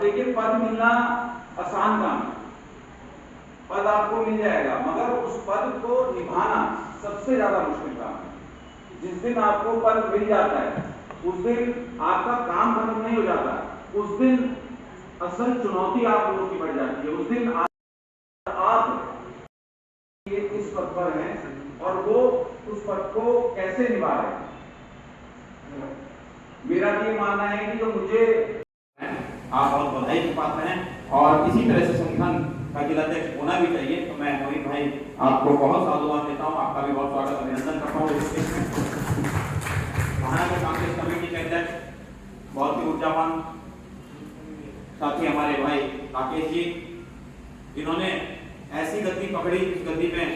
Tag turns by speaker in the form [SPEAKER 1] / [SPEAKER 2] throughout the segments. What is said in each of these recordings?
[SPEAKER 1] देखिए, पद मिलना आसान काम है, पद आपको मिल जाएगा, मगर उस पद को निभाना सबसे ज्यादा मुश्किल काम है। जिस दिन आपको पद मिल जाता है उस दिन आपका काम खत्म नहीं हो जाता, उस दिन असल चुनौती आप लोगों की बढ़ जाती है। उस दिन आप इस पद पर हैं और वो उस पद को कैसे निभा रहे हैं। मेरा ये मानना है कि जो मुझे आप बहुत बधाई के पात्र हैं और इसी तरह से संगठन का जिलाध्यक्ष होना भी चाहिए। तो मैं मोहित भाई आपको बहुत साधुवाद देता हूँ, आपका भी बहुत स्वागत अभिनंदन करता हूँ। महानगर कांग्रेस कमेटी के अध्यक्ष बहुत ही ऊर्जावान साथी हमारे भाई राकेश जी, जिन्होंने ऐसी गद्दी पकड़ी, उस गद्दी में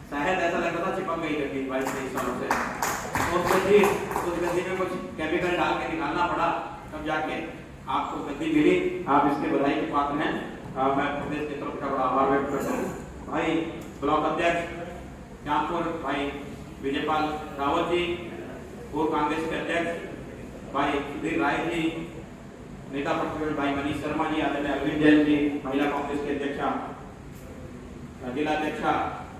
[SPEAKER 1] शायद ऐसा लगता था चिपक गई गद्दी 22-23 सालों से, उस गद्दी में कुछ केमिकल डाल के निकालना पड़ा, तब जाके आपको गद्दी मिली। आप इसके बधाई के पात्र हैं। मैं प्रदेश की तरफ का बड़ा आभार व्यक्त करता हूँ। भाई ब्लॉक अध्यक्ष श्यामपुर भाई विजयपाल रावत जी, पूर्व कांग्रेस के अध्यक्ष भाई सुधीर राय जी, नेता प्रतिपक्ष भाई मनीष शर्मा जी, आदरणीय अरविंद जैन जी, महिला कांग्रेस की अध्यक्षा जिला अध्यक्षा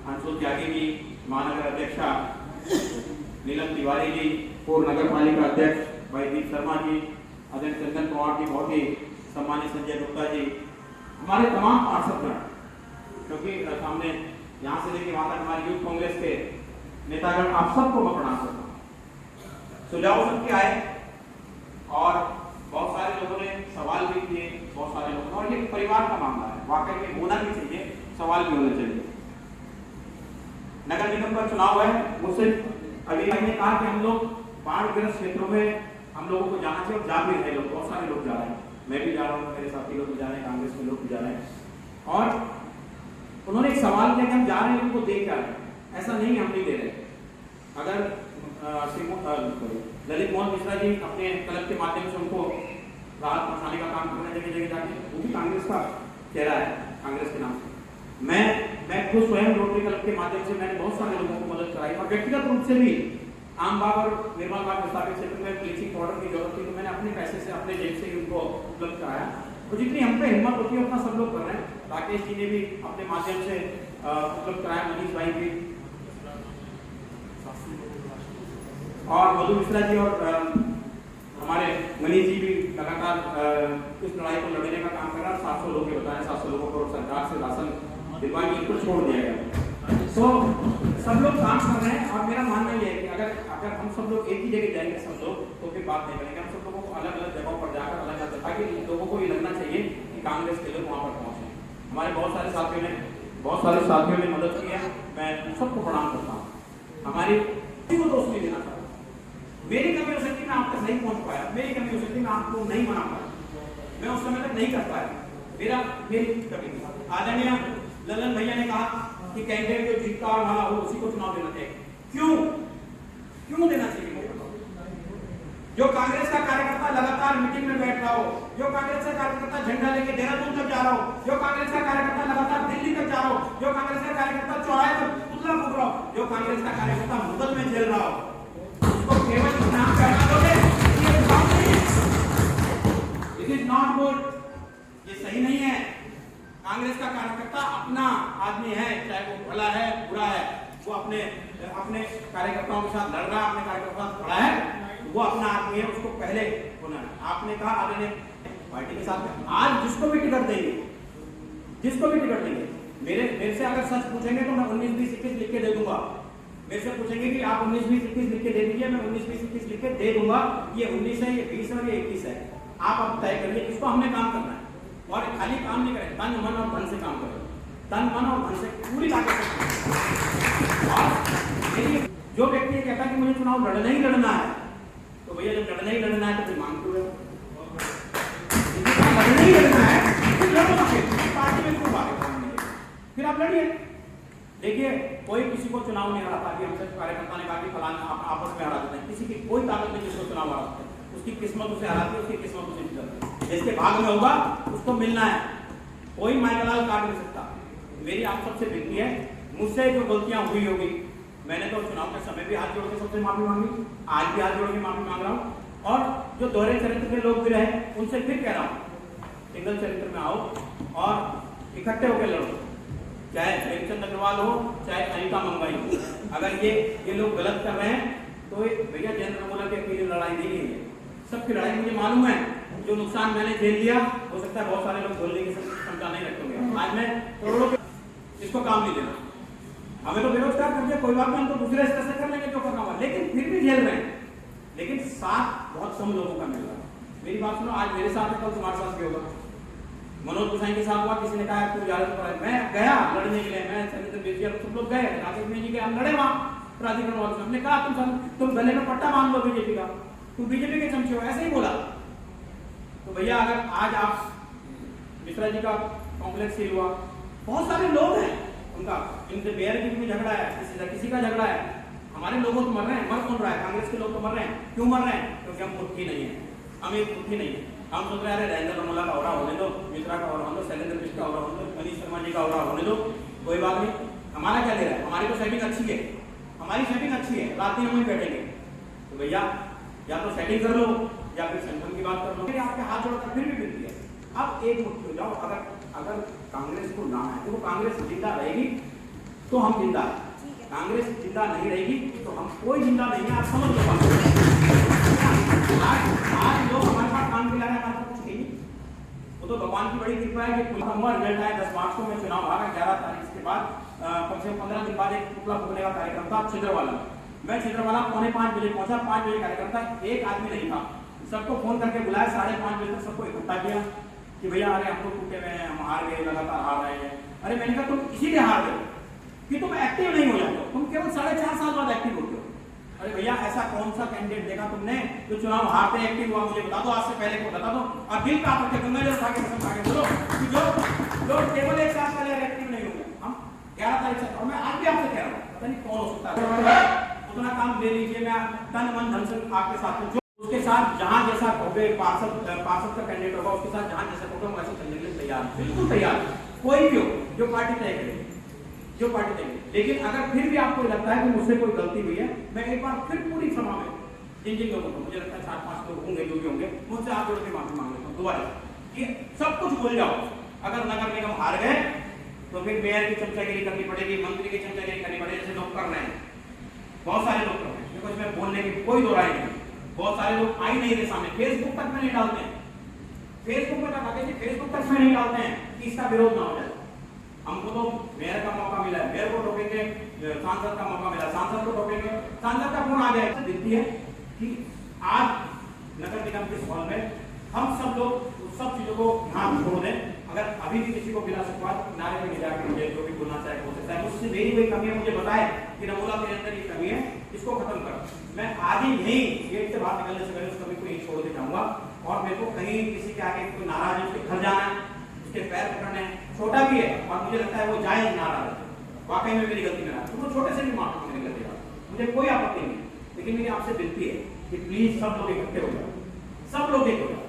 [SPEAKER 1] अंशु त्यागी जी, महानगर अध्यक्षा नीलम तिवारी जी, पूर्व नगर पालिका अध्यक्ष भाई दीप शर्मा जी, आदरणीय चंदन पवार जी, बहुत ही सम्मानित संजय गुप्ता जी, हमारे तमाम पार्षदगण, क्योंकि सामने यहाँ से लेकर वहां तक हमारे यूथ कांग्रेस के नेतागण, आप सबको मैं प्रणाम करता हूँ। सुझाव सबके आए और बहुत सारे लोगों ने सवाल भी किए, बहुत सारे लोगों ने, और ये परिवार का मामला है, वाकई में होना भी चाहिए, सवाल भी होने चाहिए। नगर निगम का चुनाव है, मुझसे अभी मैंने कहा कि हम लोग बाढ़ग्रस्त क्षेत्रों में हम लोगों को जाना चाहिए और जा भी रहे लोग, बहुत सारे लोग जा रहे हैं, मैं भी जा रहा हूँ, मेरे साथी लोग भी जा रहे हैं, कांग्रेस के लोग भी जा रहे हैं। और उन्होंने एक सवाल किया कि हम जा रहे हैं, उनको दे क्या रहे हैं। ऐसा नहीं, हम नहीं दे रहे। अगर ललित मोहन मिश्रा जी अपने क्लब के माध्यम से उनको राहत पहुंचाने का काम कर रहे हैं जगह जगह जाके, वो भी कांग्रेस का चेहरा है, कांग्रेस के नाम से। मैं खुद स्वयं रोटरी क्लब के माध्यम से मैंने बहुत सारे लोगों को मदद कराई और व्यक्तिगत रूप से भी आमबाग और निर्मल बाग विस्थापित क्षेत्र में ब्लीचिंग पाउडर की जरूरत थी, तो मैंने अपने पैसे से, अपने जेब से ही उनको उपलब्ध कराया। तो जितनी हम पे हिम्मत होती है उतना सब लोग कर रहे हैं। राकेश जी ने भी अपने माध्यम से उपलब्ध कराया, मनीष भाई भी, और मधु मिश्रा जी और हमारे मनीष जी भी लगातार इस लड़ाई को लड़ने का काम कर रहा है। 700 लोग बताया, 700 लोगों को सरकार से राशन दिलवाई, बिल्कुल छोड़ दिया गया। तो सब लोग काम कर रहे हैं और मेरा मानना यह है कि अगर हम सब लोग एक ही जगह जाएंगे सब लोग, तो फिर बात नहीं करेंगे। हम सब लोगों को अलग अलग जगहों पर जाकर अलग अलग, ताकि लोगों को ये लगना चाहिए कि कांग्रेस के लोग वहाँ पर पहुँचे। हमारे बहुत सारे साथियों ने मदद की है, मैं सबको प्रणाम करता हूँ। हमारी किसी को दोष नहीं देना चाहता, मेरी कमी हो सकती, मैं आप तक नहीं पहुँच पाया, मेरी कमी हो सकती, मैं आपको नहीं मना पाया, मैं उस समय तक नहीं कर पाया, मेरी कमी। आदरणीय ललन भैया ने कहा कि कैंडिडेट जो जीतता वाला हो उसी को चुनाव देना चाहिए। क्यों देना चाहिए? जो कांग्रेस का कार्यकर्ता लगातार मीटिंग में बैठ रहा हो, जो कांग्रेस का कार्यकर्ता झंडा लेके देहरादून तक जा रहा हो, जो कांग्रेस का कार्यकर्ता लगातार दिल्ली तक जा रहा हो, जो कांग्रेस का कार्यकर्ता चौराहे पर पुतला फूक रहा हो, जो कांग्रेस का कार्यकर्ता मुगल में जेल रहा हो, उसको केवल इस नाम का हटा दोगे, इट इज नॉट गुड, ये सही नहीं है। कांग्रेस का कार्यकर्ता अपना आदमी है, चाहे वो भला है बुरा है, वो अपने कार्यकर्ताओं के साथ लड़ रहा है, अपने कार्यकर्ताओं से खड़ा है, वो अपना आदमी है, उसको पहले होना है। आपने कहा आदरणीय पार्टी के साथ आज जिसको भी टिकट देंगे, मेरे से अगर सच पूछेंगे तो मैं 19, 20, 21 लिख के दे दूंगा। मेरे से पूछेंगे कि आप 19, 20, 21 लिख के दे दीजिए, मैं 19, 20, 21 लिख के दे दूंगा। ये 19 है, ये 20 है और ये 21 है, आप अब तय करिए किसको हमने काम करना है। और खाली काम नहीं करें, तन मन और धन से काम करें, तन मन और धन से पूरी ताकत से। और जो व्यक्ति ये कहता है कि मुझे चुनाव लड़ना ही लड़ना है, तो भैया जब लड़ना ही लड़ना है तो फिर मांग क्यों रहे? लड़ना ही लड़ना है फिर लड़ो ना, फिर पार्टी में क्यों आगे, फिर आप लड़िए। देखिए, कोई किसी को चुनाव नहीं हराता। कि हमसे कार्यकर्ता ने कहा कि फलाना आपस में हरा देते हैं, किसी की कोई ताकत नहीं जिसको चुनाव हरा सकते। उसकी किस्मत उसे हराती है, उसकी किस्मत उसे निकलती है, जिसके भाग में होगा उसको मिलना है, कोई माइकलाल काट नहीं सकता। मेरी आप सबसे विनती है, मुझसे जो गलतियां हुई होगी, मैंने तो चुनाव के समय भी हाथ जोड़ के सबसे माफी मांगी, आज भी हाथ जोड़ के माफी मांग रहा हूँ, और जो दोहरे चरित्र के लोग भी रहे उनसे फिर कह रहा हूँ सिंगल चरित्र में आओ और इकट्ठे होकर लड़ो, चाहे प्रेमचंद अग्रवाल हो चाहे अनिता मंगाई हो। अगर ये लोग गलत कर रहे हैं तो भैया जयंत रमोला की अकेली लड़ाई नहीं है, सबकी लड़ाई मुझे मालूम है। जो नुकसान मैंने झेल लिया, हो सकता है बहुत सारे लोग बोलने की क्षमता नहीं रखेंगे। आज मैं करोड़ों इसको काम नहीं देना, हमें तो बेरोजगार कर दिया, कोई बात नहीं, हम तो दूसरे स्तर से कर लेंगे जो करना हुआ, लेकिन फिर भी झेल रहे हैं। लेकिन साथ बहुत कम लोगों का मिल रहा है। मेरी बात सुनो, आज मेरे साथ है, कल तुम्हारे साथ भी होगा। मनोज गोसाई के साथ हुआ, किसी ने कहा तू इजाजत पर है, मैं गया लड़ने के लिए, मैं चंद्र बेजिया सब लोग गए, राकेश में जी के हम लड़े वहां प्राधिकरण वालों से। हमने कहा तुम गले में पट्टा बांध लो बीजेपी का, तुम बीजेपी के चमचे हो, ऐसे ही बोला। तो भैया अगर आज आप मिश्रा जी का कॉम्प्लेक्स सील हुआ, बहुत सारे लोग हैं उनका, इनसे बेयर की भी झगड़ा है, किसी का झगड़ा है, हमारे लोगों तो मर रहे हैं, मर कौन रहा है, कांग्रेस के लोग तो मर रहे हैं। क्यों मर रहे हैं? क्योंकि हम मुट्ठी नहीं है, हम एक मुट्ठी नहीं है। हम सोच रहे हैं नरेंद्र रमोला का हो रहा होने दो, मिश्रा का हो रहा होने दो, शैलेंद्र मिश्र का हो रहा होने दो, मनीष शर्मा जी का हो रहा होने दो, कोई बात नहीं, हमारा क्या ले रहा है, हमारी तो सेटिंग अच्छी है, हमारी सेटिंग अच्छी है, रात में हम ही बैठेंगे। तो भैया या तो सेटिंग कर लो या फिर संगठन की बात कर लो, फिर आपके हाथ जोड़कर फिर भी मिलती है। अब एक मुट्ठी हो जाओ। अगर कांग्रेस को ना है तो वो कांग्रेस जिंदा रहेगी तो हम जिंदा है, कांग्रेस जिंदा नहीं रहेगी तो हम कोई जिंदा नहीं है। आप समझ लो, आज लोग हमारे पास काम दिला रहे हैं, हमारे पास कुछ नहीं। वो तो भगवान की बड़ी कृपा है कि रिजल्ट आया 10 मार्च को, मैं चुनाव हारा, 11 तारीख के बाद कम से कम 15 दिन बाद एक पुतला फूकने का कार्यक्रम था छिद्रवाला। मैं छिद्रवाला 4:45 बजे पहुंचा, 5 बजे कार्यक्रम था, एक आदमी नहीं था, सबको फोन करके बुलाया, 5:30 बजे तक सबको इकट्ठा किया कि भैया अरे हम लोग टूटे हुए हैं, हम हार गए, लगातार हार रहे हैं। अरे मैंने कहा तुम इसीलिए हार गए कि तुम एक्टिव नहीं हो जाते हो, तुम केवल 4.5 साल बाद एक्टिव होते हो। अरे भैया ऐसा कौन सा कैंडिडेट देखा तुमने जो चुनाव हारते एक्टिव हुआ, मुझे बता दो, आज से पहले को बता दो। और दिल का करके तुमने जो उठा के कसम खा के बोलो कि जो केवल 1 साल पहले एक्टिव नहीं होंगे, हम 11 तारीख से, और मैं आज भी आपसे कह रहा हूँ, पता नहीं कौन हो सकता है, उतना काम ले लीजिए, मैं तन मन धन से आपके साथ हूँ। उसके साथ जहां जैसा पार्षद का कैंडिडेट होगा, उसके साथ जहां जैसा होगा वैसे चलने के लिए तैयार, बिल्कुल तैयार, कोई भी हो, जो पार्टी तय करे, जो पार्टी तय करे। लेकिन अगर फिर भी आपको लगता है कि मुझसे कोई गलती हुई है, मैं एक बार फिर पूरी सभा में जिन लोगों को, मुझे लगता है 4-5 लोग होंगे जो भी होंगे, मुझसे आप जोड़ के माफी मांग लेता हूँ दोबारा कि सब कुछ भूल जाओ। अगर नगर निगम हार गए तो फिर मेयर की चमचागिरी करनी पड़ेगी, मंत्री की चमचागिरी करनी पड़ेगी, जैसे लोग कर रहे हैं, बहुत सारे लोग कर रहे हैं, देखो इसमें बोलने की कोई दो राय नहीं। बहुत सारे लोग आ ही नहीं रहे सामने, फेसबुक तक में नहीं डालते हैं, फेसबुक पर बताते हैं, फेसबुक तक में नहीं डालते हैं कि इसका विरोध ना हो जाए। हमको तो मेयर का मौका मिला है, मेयर को टोकेंगे, सांसद का मौका मिला, सांसद को टोकेंगे, सांसद का फोन आ जाए। दिखती है कि आज नगर निगम के हॉल में हम सब लोग सब चीजों को यहाँ छोड़ दें। अगर अभी भी किसी को बिना शुक्रवार किनारे में ले जाकर मुझे जो भी बोलना चाहे हो सकता है, मुझसे मेरी कोई कमी है, मुझे बताए कि रमोला के अंदर ये कमी है, इसको खत्म करो। मैं आज ही यही गेट से बाहर निकलने से पहले उस कमी को यही छोड़ के जाऊंगा। और मेरे को कहीं किसी के आगे कोई नाराज है, उसके घर जाना है, उसके पैर पकड़ने हैं, छोटा भी है और मुझे लगता है वो जायज नाराज है, वाकई में मेरी गलती नाराज, तो वो छोटे से भी माफ करने लगेगा, मुझे कोई आपत्ति नहीं। लेकिन मेरी आपसे विनती है कि प्लीज सब लोग इकट्ठे हो जाओ, सब लोग एक हो जाओ।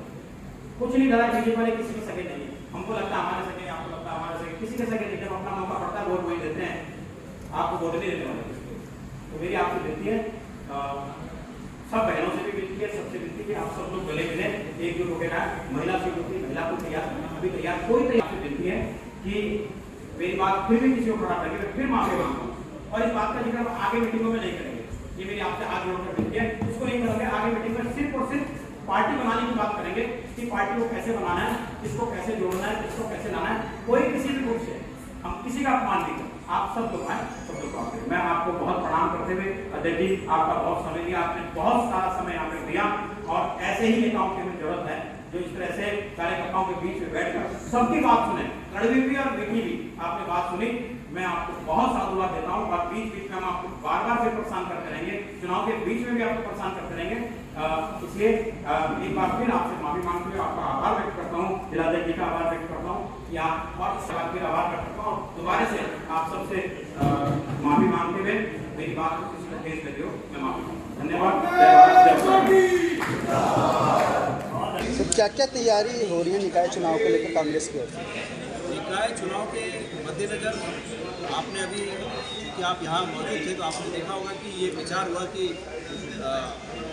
[SPEAKER 1] कुछ नहीं लड़ा, बीजेपी वाले किसी के सगे नहीं है, हमको लगता है हमारे सगे, आपको लगता है हमारे सगे, किसी के सगे नहीं। जब अपना मौका पड़ता है वोट वही देते हैं, आपको वोट नहीं देने वाले। तो मेरी आपसे विनती है, सब बहनों से भी विनती है, सबसे विनती है, आप सब लोग गले मिले, एकजुट होकर ना, महिला सीट होती है, महिला को तैयार, अभी तैयार, कोई तैयार से विनती है कि मेरी बात फिर भी किसी को खराब लगे, फिर माफी मांगूंगा। और इस बात का जिक्र आगे मीटिंगों में नहीं करेंगे, ये मेरी आपसे हाथ जोड़कर विनती है, इसको नहीं करेंगे। आगे मीटिंग में सिर्फ और सिर्फ पार्टी बनाने की बात करेंगे कि पार्टी को कैसे बनाना है, किसको कैसे जोड़ना है, किसको कैसे लाना है। कोई किसी भी ग्रुप से हम किसी का अपमान नहीं करते, आप सब लोग आए, सब लोग आते। मैं आपको बहुत प्रणाम करते हुए अध्यक्ष जी, आपका बहुत समय दिया, आपने बहुत सारा समय आपने दिया, और ऐसे ही नेताओं की हमें जरूरत है जो इस तरह से कार्यकर्ताओं के बीच में बैठकर सबकी बात सुने, कड़वी भी और मीठी भी आपने बात सुनी। मैं आपको बहुत साधुवाद देता हूँ, और बीच बीच में हम आपको बार बार से परेशान करते रहेंगे, चुनाव के बीच में भी आपको परेशान करते रहेंगे। इसलिए एक बार फिर आपसे माफी मांगते हुए आपका आभार व्यक्त करता हूँ, जिलाध्यक्ष जी का आभार व्यक्त करता हूँ कि आप, और इसके बाद फिर आभार व्यक्त करता हूँ दोबारा से आप सबसे माफी मांगते हुए मेरी बात को किसी को ठेस लगे हो, मैं माफी मांगता हूँ। धन्यवाद।
[SPEAKER 2] क्या क्या तैयारी हो रही है निकाय चुनाव को लेकर कांग्रेस की ओर से?
[SPEAKER 3] निकाय चुनाव के मद्देनजर आपने अभी कि आप यहाँ मौजूद थे तो आपने देखा होगा कि ये विचार हुआ कि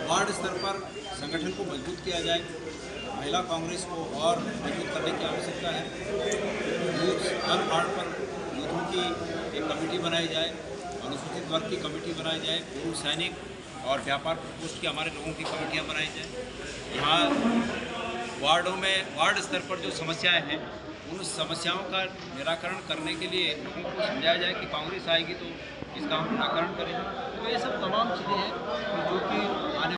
[SPEAKER 3] वार्ड स्तर पर संगठन को मजबूत किया जाए, महिला कांग्रेस को और मजबूत करने की आवश्यकता है। यूथ हर वार्ड पर यूथों की एक कमेटी बनाई जाए, अनुसूचित वर्ग की कमेटी बनाई जाए, पूर्व सैनिक और व्यापार प्रकोष्ठ के हमारे लोगों की कमेटियाँ बनाई जाए। यहाँ वार्डों में वार्ड स्तर पर जो समस्याएं हैं उन समस्याओं का निराकरण करने के लिए लोगों को समझाया जाए कि कांग्रेस आएगी तो इसका हम निराकरण करेंगे। तो ये सब तमाम चीज़ें हैं जो कि आने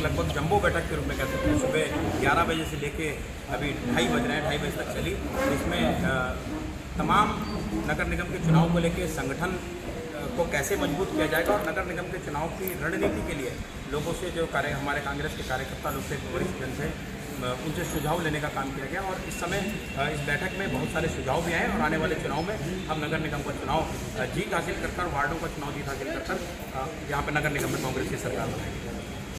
[SPEAKER 4] लगभग जंबो बैठक के रूप में कह सकते हैं। सुबह 11 बजे से लेके अभी 2:30 बज रहे हैं, 2:30 बजे तक चली। इसमें तमाम नगर निगम के चुनाव को लेके संगठन को कैसे मजबूत किया जाएगा और नगर निगम के चुनाव की रणनीति के लिए लोगों से जो हमारे कांग्रेस के कार्यकर्ता लोग से वरिष्ठ जन से उनसे सुझाव लेने का काम किया गया। और इस समय इस बैठक में बहुत सारे सुझाव भी आए और आने वाले चुनाव में हम नगर निगम का चुनाव जीत हासिल कर वार्डों का चुनाव जीत हासिल कर यहाँ पर नगर निगम में कांग्रेस की सरकार बनाएगी।